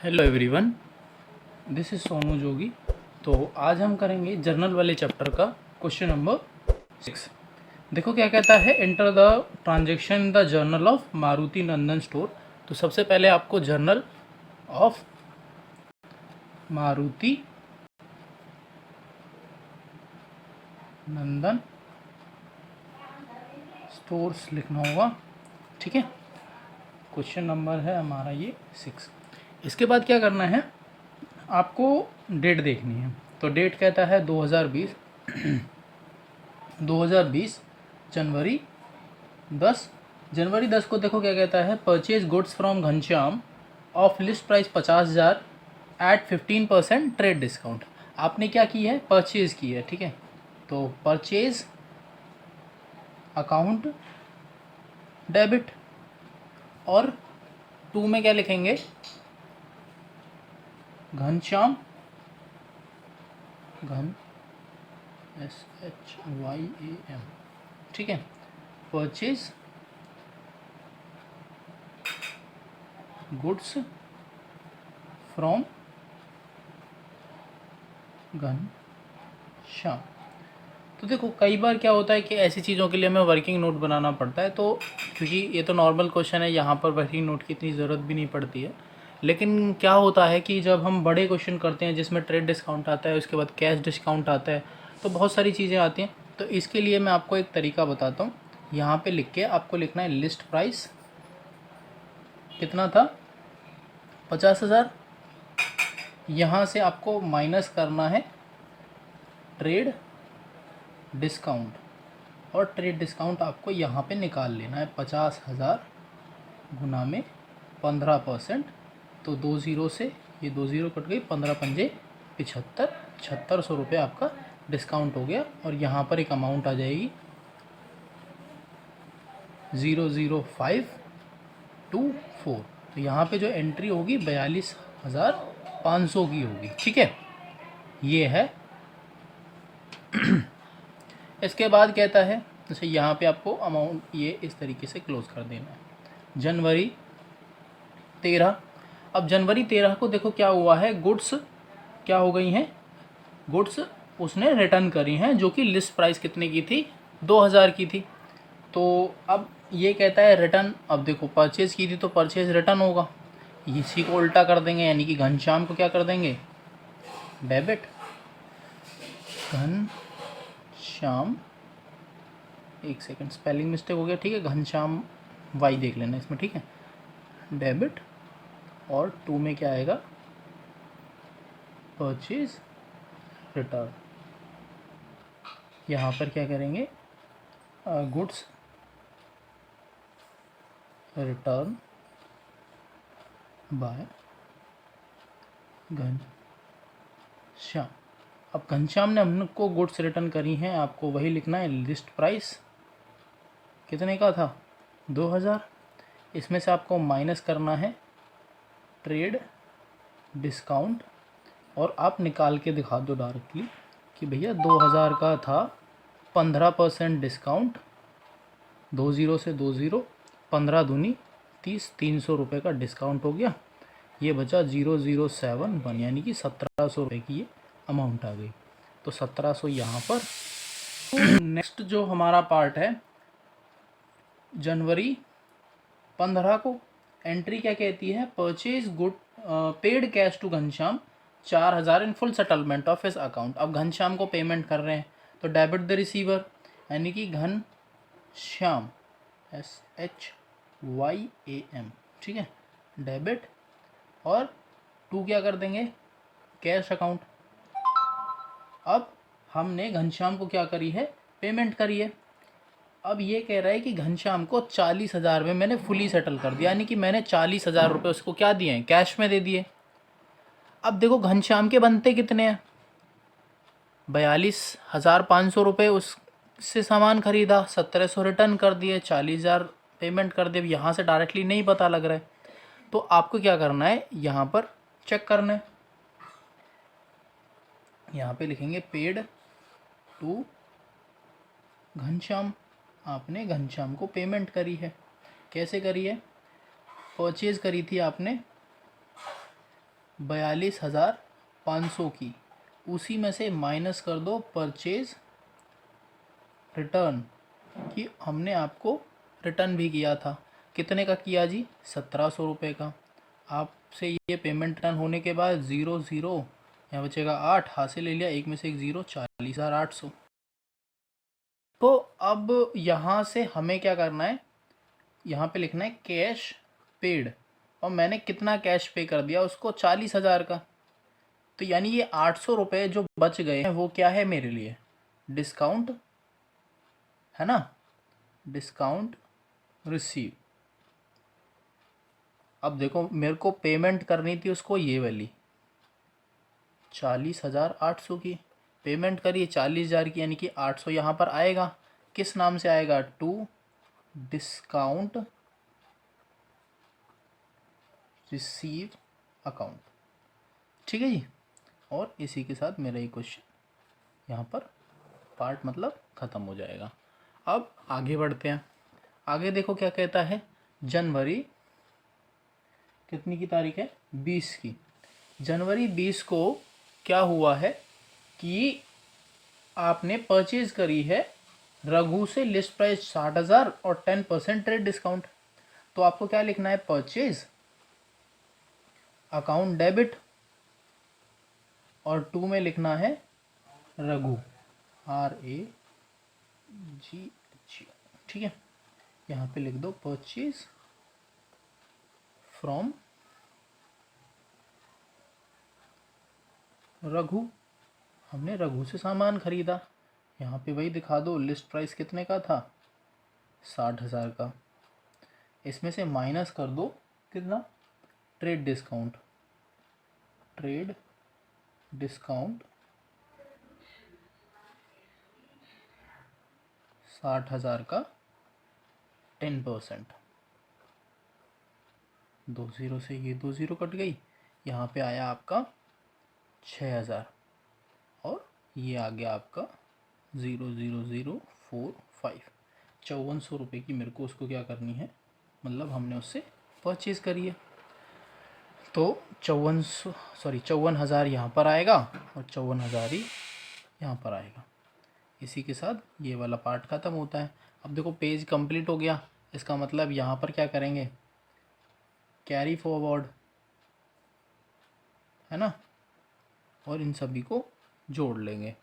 Hello everyone, this is Sonu Jogi. तो आज हम करेंगे जर्नल वाले चैप्टर का क्वेश्चन नंबर 6। देखो क्या कहता है, enter the transaction in the journal of Maruti Nandan store. तो सबसे पहले आपको journal of Maruti Nandan stores लिखना होगा, ठीक है। क्वेश्चन नंबर है हमारा ये 6। इसके बाद क्या करना है, आपको डेट देखनी है। तो डेट कहता है 2020 2020 जनवरी 10। जनवरी 10 को देखो क्या कहता है, purchase goods from Ghanshyam of list price 50,000 at 15% trade discount. आपने क्या की है, परचेज की है, ठीक है। तो परचेज अकाउंट डेबिट, और टू में क्या लिखेंगे, घनश्याम, घन SHYAM, ठीक है। Purchase goods from Ghanshyam. तो देखो कई बार क्या होता है कि ऐसी चीज़ों के लिए हमें वर्किंग नोट बनाना पड़ता है, तो क्योंकि ये तो नॉर्मल क्वेश्चन है, यहाँ पर वर्किंग नोट की इतनी ज़रूरत भी नहीं पड़ती है। लेकिन क्या होता है कि जब हम बड़े क्वेश्चन करते हैं जिसमें ट्रेड डिस्काउंट आता है, उसके बाद कैश डिस्काउंट आता है, तो बहुत सारी चीज़ें आती हैं। तो इसके लिए मैं आपको एक तरीका बताता हूँ। यहाँ पर लिख के आपको लिखना है लिस्ट प्राइस कितना था, 50,000। यहाँ से आपको माइनस करना है ट्रेड डिस्काउंट, और ट्रेड डिस्काउंट आपको यहाँ पे निकाल लेना है। 50,000 गुना में 15%, तो 2 ज़ीरो से ये 2 ज़ीरो कट गई, 15 पंजे 75, 7600 रुपये आपका डिस्काउंट हो गया। और यहाँ पर एक अमाउंट आ जाएगी 00524। तो यहाँ पे जो एंट्री होगी 42,500 की होगी, ठीक है। ये है। इसके बाद कहता है, जैसे यहाँ पे आपको अमाउंट ये इस तरीके से क्लोज कर देना है। जनवरी 13। अब जनवरी 13 को देखो क्या हुआ है, गुड्स क्या हो गई हैं, गुड्स उसने रिटर्न करी हैं, जो कि लिस्ट प्राइस कितने की थी, 2,000 की थी। तो अब ये कहता है रिटर्न। अब देखो परचेज़ की थी तो परचेज रिटर्न होगा, इसी को उल्टा कर देंगे, यानी कि घनश्याम को क्या कर देंगे, डेबिट। घनश्याम, एक सेकंड स्पेलिंग मिस्टेक हो गया, ठीक है। घनश्याम वाई देख लेना इसमें, ठीक है। डेबिट, और टू में क्या आएगा, परचेज रिटर्न। यहाँ पर क्या करेंगे, गुड्स रिटर्न बाय घनश्याम। अब घनश्याम ने हमको गुड्स रिटर्न करी हैं, आपको वही लिखना है। लिस्ट प्राइस कितने का था, 2,000। इसमें से आपको माइनस करना है ट्रेड डिस्काउंट, और आप निकाल के दिखा दो डायरेक्टली कि भैया 2,000 का था, 15% डिस्काउंट, 2 ज़ीरो से 2 ज़ीरो, 15 दूनी 30, 300 रुपये का डिस्काउंट हो गया। ये बचा 0,071, यानी कि 1,700 रुपये की ये अमाउंट आ गई। तो 1,700 यहाँ पर। नेक्स्ट जो हमारा पार्ट है, जनवरी 15 को एंट्री क्या कहती है, purchase good paid cash to Ghanshyam 4,000 in full settlement of his account. अब घनश्याम को पेमेंट कर रहे हैं, तो डेबिट द रिसीवर, यानी कि घनश्याम SHYAM, ठीक है, डेबिट। और टू क्या कर देंगे, कैश अकाउंट। अब हमने घनश्याम को क्या करी है, पेमेंट करी है। अब ये कह रहा है कि घनश्याम को 40,000 में मैंने फुली सेटल कर दिया, यानी कि मैंने 40,000 रुपये उसको क्या दिए हैं, कैश में दे दिए। अब देखो घनश्याम के बनते कितने हैं, 42,500 रुपये उससे सामान खरीदा, 1,700 रिटर्न कर दिए, 40,000 पेमेंट कर दिए। यहाँ से डायरेक्टली नहीं पता लग रहा है, तो आपको क्या करना है, यहाँ पर चेक करना है। यहाँ पे लिखेंगे पेड टू घनश्याम। आपने घनश्याम को पेमेंट करी है, कैसे करी है, परचेज करी थी आपने 42,500 की, उसी में से माइनस कर दो परचेज रिटर्न कि हमने आपको रिटर्न भी किया था। कितने का किया जी? 1700 रुपये का। आपसे ये पेमेंट रिटर्न होने के बाद 0 0 यहाँ बचेगा 8, हाथ से ले लिया, एक में से एक 0, 40,800। तो अब यहाँ से हमें क्या करना है, यहाँ पे लिखना है कैश पेड, और मैंने कितना कैश पे कर दिया उसको? 40,000 का। तो यानी ये 800 रुपये जो बच गए हैं वो क्या है मेरे लिए? डिस्काउंट है ना, डिस्काउंट रिसीव। अब देखो मेरे को पेमेंट करनी थी उसको ये वाली 40,800 की, पेमेंट करिए 40,000 की, यानी कि 800 यहाँ पर आएगा। किस नाम से आएगा? To discount receive account. ठीक है जी। और इसी के साथ मेरा ये क्वेश्चन यहाँ पर पार्ट मतलब ख़त्म हो जाएगा। अब आगे बढ़ते हैं। आगे देखो क्या कहता है, जनवरी कितनी की तारीख है? 20 की। जनवरी 20 को क्या हुआ है कि आपने परचेज करी है रघु से, लिस्ट प्राइस 60,000 और 10% ट्रेड डिस्काउंट। तो आपको क्या लिखना है? परचेज अकाउंट डेबिट, और 2 में लिखना है रघु, RAGH। ठीक है, यहाँ पे लिख दो परचेज फ्रॉम रघु, हमने रघु से सामान खरीदा। यहाँ पे वही दिखा दो, लिस्ट प्राइस कितने का था? 60,000 का। इसमें से माइनस कर दो कितना? ट्रेड डिस्काउंट, ट्रेड डिस्काउंट 60,000 का 10%। 2 0 से ये 2 0 कट गई, यहाँ पे आया आपका 6,000, और ये आ गया आपका 0,0,045। 5400 रुपये की मेरे को उसको क्या करनी है, मतलब हमने उससे परचेज करी है। तो 54,000 यहाँ पर आएगा और 54,000 ही यहाँ पर आएगा। इसी के साथ ये वाला पार्ट ख़त्म होता है। अब देखो पेज कंप्लीट हो गया, इसका मतलब यहाँ पर क्या करेंगे? कैरी फॉरवर्ड, है ना, और इन सभी को जोड़ लेंगे।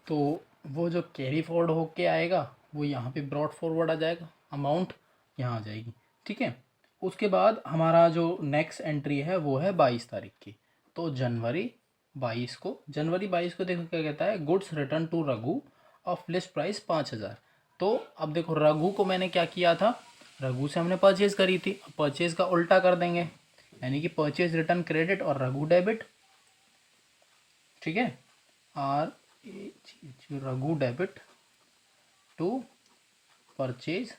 तो वो जो कैरी फॉरवर्ड होके आएगा वो यहाँ पे ब्रॉड फॉरवर्ड आ जाएगा, अमाउंट यहाँ आ जाएगी। ठीक है, उसके बाद हमारा जो नेक्स्ट एंट्री है वो है 22 तारीख की। तो जनवरी 22 को देखो क्या कहता है, goods return to Raghu of list price 5,000। तो अब देखो रघु को मैंने क्या किया था, रघु से हमने परचेज करी थी, परचेज का उल्टा कर देंगे, यानी कि परचेज रिटर्न क्रेडिट और रघु डेबिट। ठीक है, Raghu debit to purchase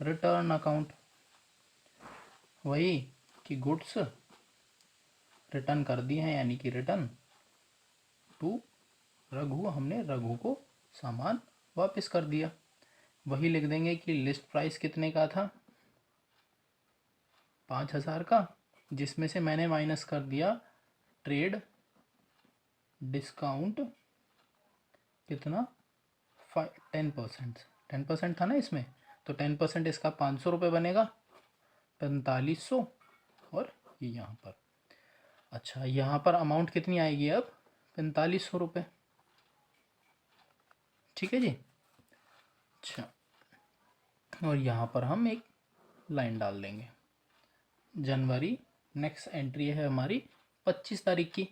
return account, वही कि गुड्स रिटर्न कर दिए हैं, यानी कि रिटर्न टू रघु, हमने रघु को सामान वापस कर दिया। वही लिख देंगे कि लिस्ट प्राइस कितने का था? 5,000 का, जिसमें से मैंने माइनस कर दिया ट्रेड डिस्काउंट कितना? 10% था ना इसमें, तो 10% इसका 500 रुपये बनेगा, 4500। और ये यहाँ पर, अच्छा यहाँ पर अमाउंट कितनी आएगी अब? 4500 रुपये। ठीक है जी। अच्छा, और यहाँ पर हम एक लाइन डाल देंगे। जनवरी नेक्स्ट एंट्री है हमारी 25 तारीख की।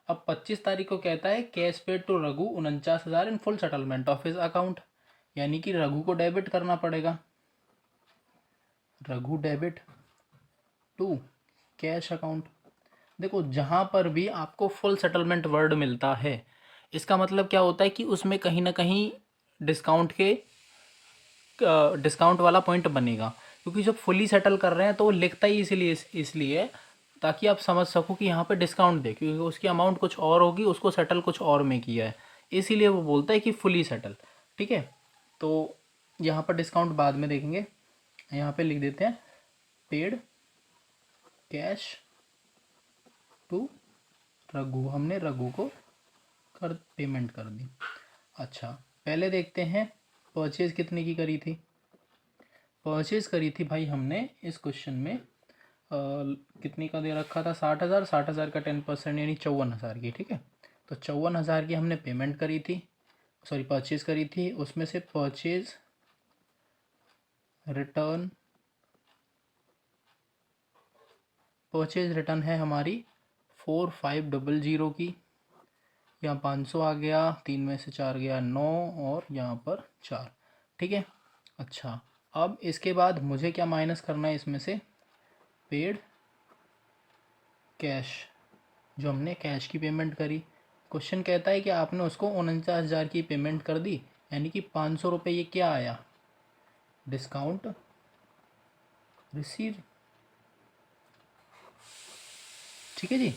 अब 25 तारीख को कहता है cash paid to Raghu 49,000 in full settlement of his account, यानी कि रघु को डेबिट करना पड़ेगा, Raghu debit to cash account. देखो जहाँ पर भी आपको फुल सेटलमेंट वर्ड मिलता है, इसका मतलब क्या होता है कि उसमें कहीं ना कहीं डिस्काउंट वाला पॉइंट बनेगा, क्योंकि जब फुली सेटल कर रहे हैं तो वो लिखता ही इसलिए ताकि आप समझ सको कि यहाँ पे डिस्काउंट दे, क्योंकि उसकी अमाउंट कुछ और होगी, उसको सेटल कुछ और में किया है, इसीलिए वो बोलता है कि फुली सेटल। ठीक है, तो यहाँ पर डिस्काउंट बाद में देखेंगे, यहाँ पे लिख देते हैं पेड कैश टू रघु, हमने रघु को पेमेंट कर दी। अच्छा, पहले देखते हैं परचेज कितने की करी थी। परचेज करी थी भाई हमने इस क्वेश्चन में कितने का दे रखा था, 60,000, 60,000 का 10% यानी 54,000 की, ठीक है। तो 54,000 की हमने पेमेंट करी थी, सॉरी परचेज करी थी। उसमें से परचेज रिटर्न है हमारी 4500 की। यहाँ 500 आ गया, 3 में से 4 गया 9 और यहाँ पर 4, ठीक है। अच्छा, अब इसके बाद मुझे क्या माइनस करना है इसमें से, पेड कैश, जो हमने कैश की पेमेंट करी। क्वेश्चन कहता है कि आपने उसको 49,000 की पेमेंट कर दी, यानी कि 500 रुपये ये क्या आया, डिस्काउंट रिसीव, ठीक है जी।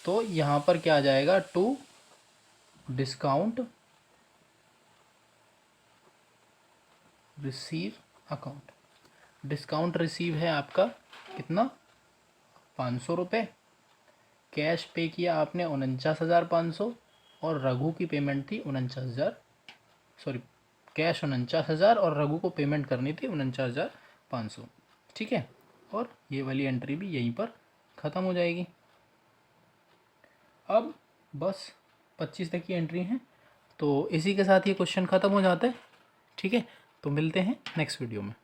तो यहाँ पर क्या आ जाएगा, to discount receive account. Discount receive है आपका कितना, 500 रुपये। कैश पे किया आपने 49,500 और रघु की पेमेंट थी 49,000, सॉरी कैश 49,000 और रघु को पेमेंट करनी थी 49,500, ठीक है। और ये वाली एंट्री भी यहीं पर ख़त्म हो जाएगी। अब बस 25 तक की एंट्री है, तो इसी के साथ ये क्वेश्चन ख़त्म हो जाता है, ठीक है। तो मिलते हैं नेक्स्ट वीडियो में।